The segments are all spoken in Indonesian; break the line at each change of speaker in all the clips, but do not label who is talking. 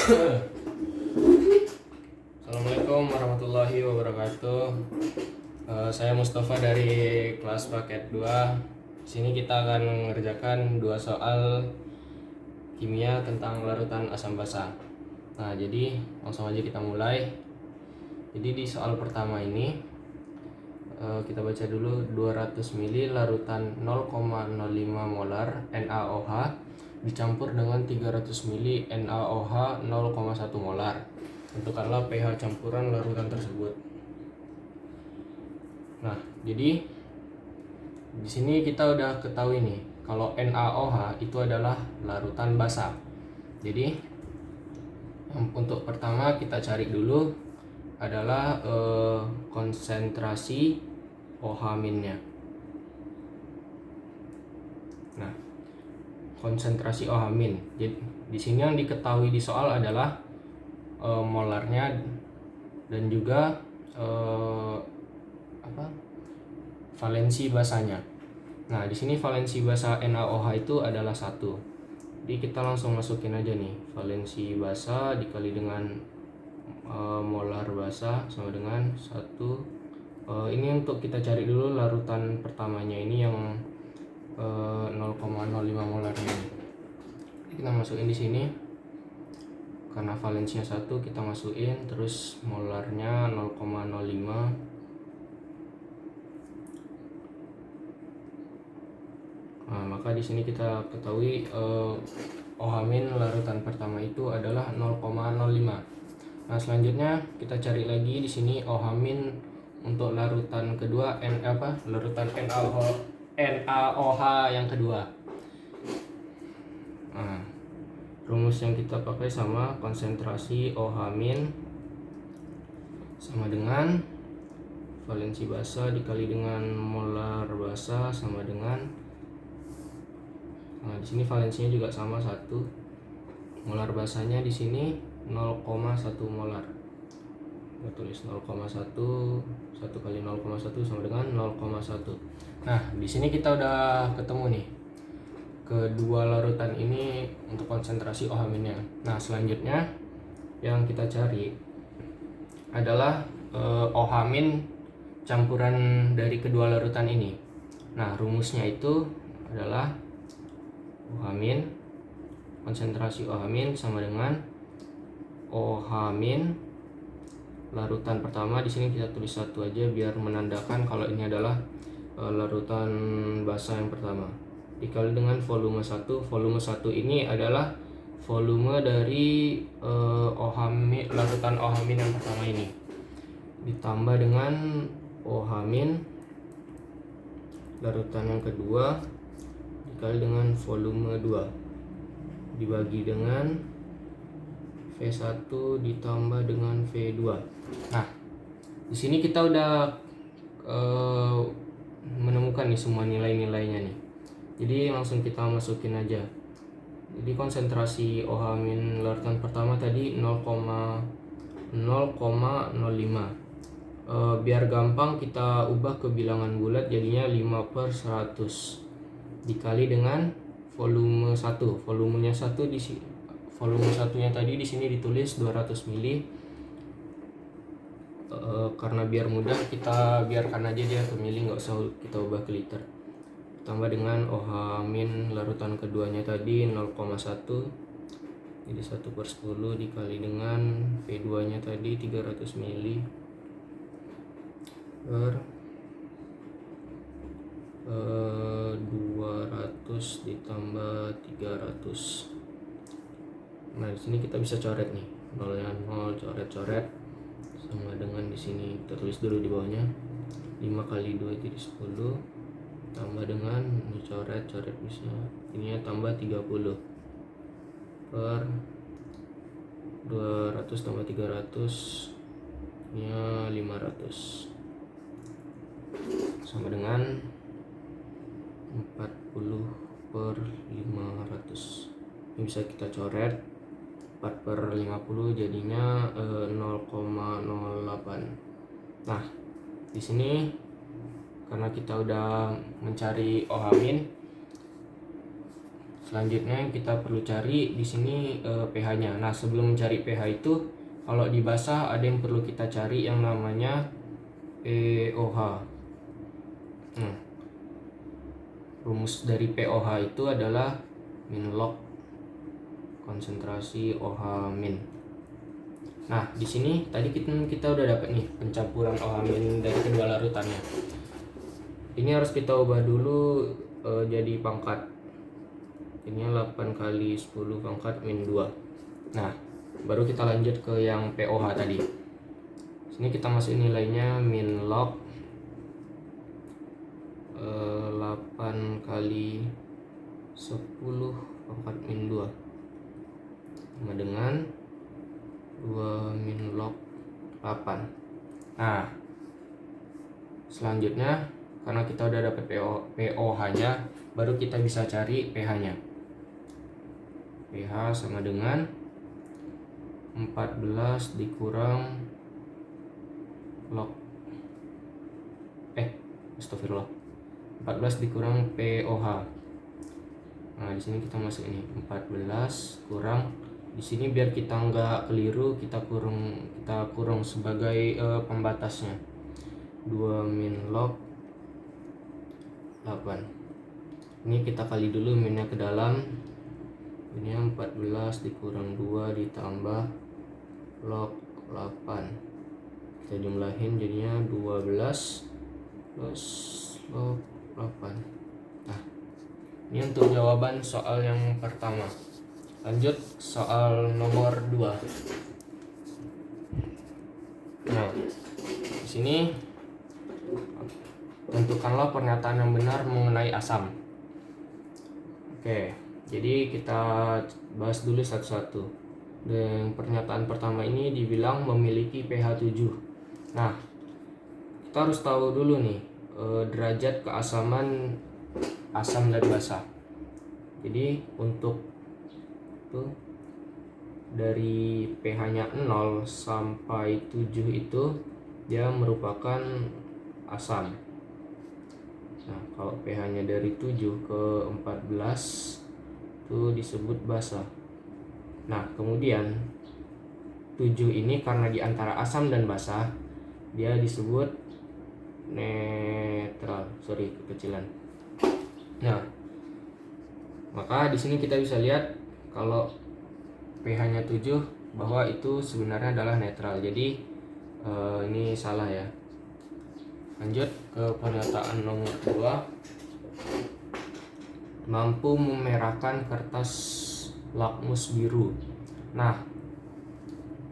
Assalamualaikum warahmatullahi wabarakatuh. Saya Mustafa dari kelas paket 2. Sini kita akan mengerjakan 2 soal kimia tentang larutan asam basa. Nah, jadi langsung aja kita mulai. Jadi di soal pertama ini kita baca dulu. 200 ml larutan 0,05 molar NaOH dicampur dengan 300 ml NaOH 0,1 molar. Tentukanlah pH campuran larutan tersebut. Nah, jadi di sini kita udah ketahui nih kalau NaOH itu adalah larutan basa. Jadi untuk pertama kita cari dulu adalah konsentrasi OH-nya. Nah, konsentrasi OH-. Jadi di sini yang diketahui di soal adalah molarnya dan juga valensi basanya. Nah, di sini valensi basa NaOH itu adalah 1. Jadi kita langsung masukin aja nih, valensi basa dikali dengan molar basa sama dengan 1. Ini untuk kita cari dulu larutan pertamanya ini yang 0,05 molarnya ini. Kita masukin di sini. Karena valensinya 1 kita masukin, terus molarnya 0,05. Nah, maka di sini kita ketahui OH- larutan pertama itu adalah 0,05. Nah, selanjutnya kita cari lagi di sini OH- untuk larutan kedua larutan NaOH yang kedua. Nah, rumus yang kita pakai sama, konsentrasi OH- sama dengan valensi basa dikali dengan molar basa sama dengan, nah di sini valensinya juga sama 1. Molar basanya di sini 0,1 molar. Kita tulis 0,1, 1 kali 0,1 sama dengan 0,1. Nah, di sini kita udah ketemu nih kedua larutan ini untuk konsentrasi OH-nya. Nah, selanjutnya yang kita cari adalah OH- campuran dari kedua larutan ini. Nah, rumusnya itu adalah OH-, konsentrasi OH- sama dengan OH- larutan pertama. Di sini kita tulis 1 aja biar menandakan kalau ini adalah larutan basa yang pertama, dikali dengan volume 1. Volume 1 ini adalah volume dari larutan OH- yang pertama ini, ditambah dengan OH- larutan yang kedua dikali dengan volume 2 dibagi dengan V1 ditambah dengan V2. Nah, di sini kita udah menemukan nih semua nilai-nilainya nih. Jadi langsung kita masukin aja. Jadi konsentrasi OH- larutan pertama tadi 0,05. Biar gampang kita ubah ke bilangan bulat, jadinya 5/100 dikali dengan volume 1. Volumenya 1 di sini. Volume satunya tadi di sini ditulis 200 ml. Karena biar mudah kita biarkan aja dia ke mili, nggak usah kita ubah ke liter. Tambah dengan OH- larutan keduanya tadi 0,1. Jadi 1/10 dikali dengan V2 nya tadi 300 ml per 200 ditambah 300. Nah, di sini kita bisa coret nih, 0-nya 0, coret-coret sama dengan di sini kita tulis dulu di bawahnya 5 kali 2 jadi 10, tambah dengan ini coret-coret bisa, ininya tambah 30 per 200 tambah 300 nya 500 sama dengan 40/500. Ini bisa kita coret 4/50 jadinya 0,08. Nah, di sini karena kita udah mencari OH-, Selanjutnya kita perlu cari di sini pH-nya. Nah, sebelum mencari pH itu, kalau di basah ada yang perlu kita cari yang namanya pOH. Rumus dari pOH itu adalah min log konsentrasi OH min. Nah, di sini tadi kita udah dapat nih pencampuran OH min dari kedua larutannya. Ini harus kita ubah dulu jadi pangkat. Ini 8 kali 10 pangkat min 2. Nah, baru kita lanjut ke yang pOH tadi. Sini kita masukin nilainya min log 8 kali 10 pangkat min 2 sama dengan 2 min log 8. Nah, selanjutnya karena kita udah dapat pOH-nya, baru kita bisa cari pH-nya. pH sama dengan 14 dikurang log astagfirullah, 14 dikurang pOH. Nah, di sini kita masuk ini 14 kurang, di sini biar kita nggak keliru kita kurung sebagai pembatasnya 2 min log 8. Ini kita kali dulu minnya ke dalam. Ini 14 dikurang 2 ditambah log 8. Kita jumlahin jadinya 12 plus log 8. Nah, ini untuk jawaban soal yang pertama. Lanjut soal nomor 2. Nah, di sini tentukanlah pernyataan yang benar mengenai asam. Oke, jadi kita bahas dulu satu-satu. Dan pernyataan pertama ini dibilang memiliki pH 7. Nah, kita harus tahu dulu nih derajat keasaman asam dan basa. Jadi untuk itu dari pH-nya 0 sampai 7 itu dia merupakan asam. Nah, kalau pH-nya dari 7 ke 14 itu disebut basa. Nah, kemudian 7 ini karena di antara asam dan basa, dia disebut netral. Kekecilan. Nah, maka di sini kita bisa lihat kalau pH-nya 7 bahwa itu sebenarnya adalah netral. Jadi ini salah ya. Lanjut ke pernyataan nomor 2. Mampu memerahkan kertas lakmus biru. Nah,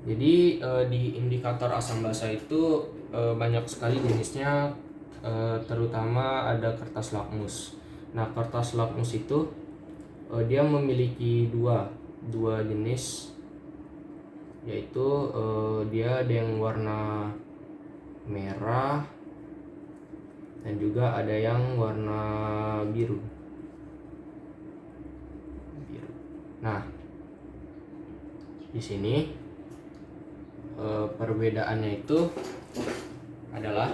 jadi di indikator asam basa itu banyak sekali jenisnya, terutama ada kertas lakmus. Nah, kertas lakmus itu dia memiliki dua jenis, yaitu dia ada yang warna merah dan juga ada yang warna biru. Nah, di sini perbedaannya itu adalah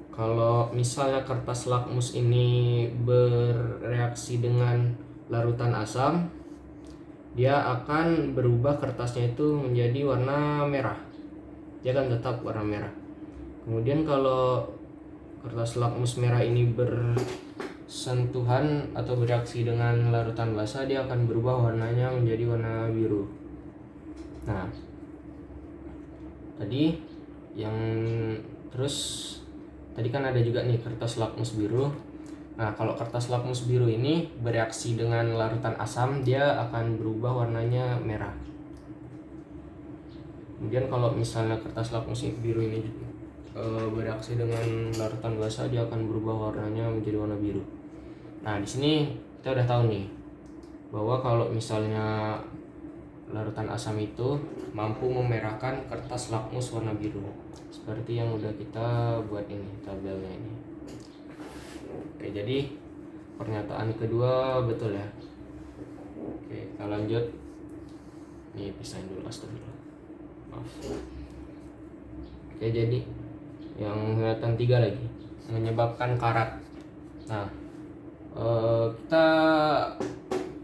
kalau misalnya kertas lakmus ini bereaksi dengan larutan asam, dia akan berubah kertasnya itu menjadi warna merah. Dia akan tetap warna merah. Kemudian kalau kertas lakmus merah ini bersentuhan atau bereaksi dengan larutan basa, dia akan berubah warnanya menjadi warna biru. Nah, tadi kan ada juga nih kertas lakmus biru. Nah, kalau kertas lakmus biru ini bereaksi dengan larutan asam, dia akan berubah warnanya merah. Kemudian kalau misalnya kertas lakmus biru ini bereaksi dengan larutan basa, dia akan berubah warnanya menjadi warna biru. Nah, di sini kita udah tahu nih bahwa kalau misalnya larutan asam itu mampu memerahkan kertas lakmus warna biru, seperti yang udah kita buat ini tabelnya ini. Oke, jadi pernyataan kedua betul ya. Oke, kita lanjut. Nih, pisahin dulu, astagfirullah. Maaf. Oke, jadi yang pernyataan 3 lagi, menyebabkan karat. Nah, Kita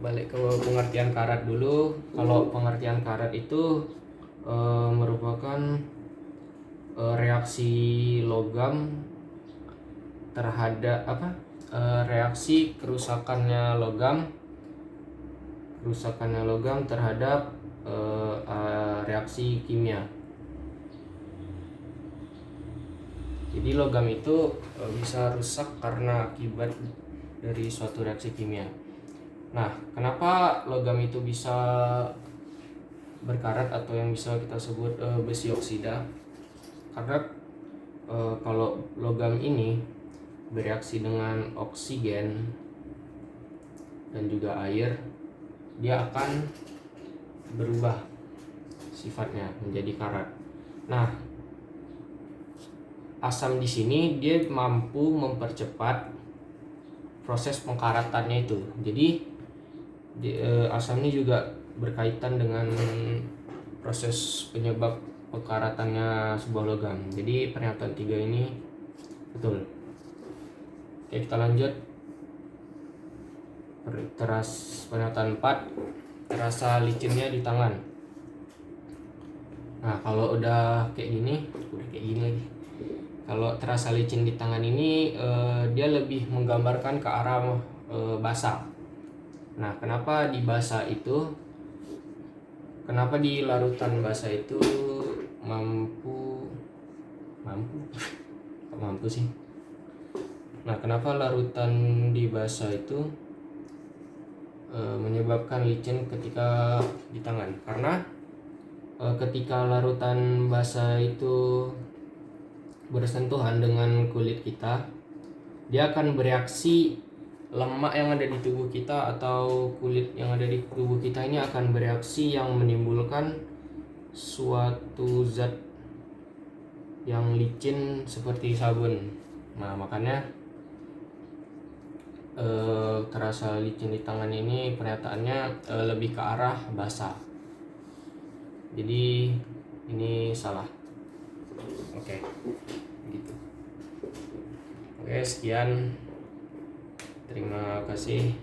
balik ke pengertian karat dulu. Kalau pengertian karat itu merupakan reaksi logam terhadap reaksi kerusakannya logam terhadap reaksi kimia. Jadi logam itu bisa rusak karena akibat dari suatu reaksi kimia. Nah, kenapa logam itu bisa berkarat atau yang bisa kita sebut besi oksida? Karena kalau logam ini bereaksi dengan oksigen dan juga air, dia akan berubah sifatnya menjadi karat. Nah, asam di sini dia mampu mempercepat proses pengkaratannya itu. Jadi asam ini juga berkaitan dengan proses penyebab pengkaratannya sebuah logam. Jadi pernyataan 3 ini betul. Oke, kita lanjut. Pernyataan 4, terasa licinnya di tangan. Nah, kalau udah kayak gini lagi. Kalau terasa licin di tangan ini dia lebih menggambarkan ke arah basah. Nah, kenapa di basah itu? Kenapa di larutan basah itu mampu sih? Nah, kenapa larutan di basah itu menyebabkan licin ketika di tangan? Karena ketika larutan basah itu bersentuhan dengan kulit kita, dia akan bereaksi. Lemak yang ada di tubuh kita atau kulit yang ada di tubuh kita ini akan bereaksi yang menimbulkan suatu zat yang licin seperti sabun. Nah, makanya terasa licin di tangan ini pernyataannya lebih ke arah basah. Jadi ini salah. Oke, gitu. Oke, sekian. Terima kasih.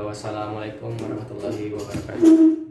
Wassalamualaikum warahmatullahi wabarakatuh.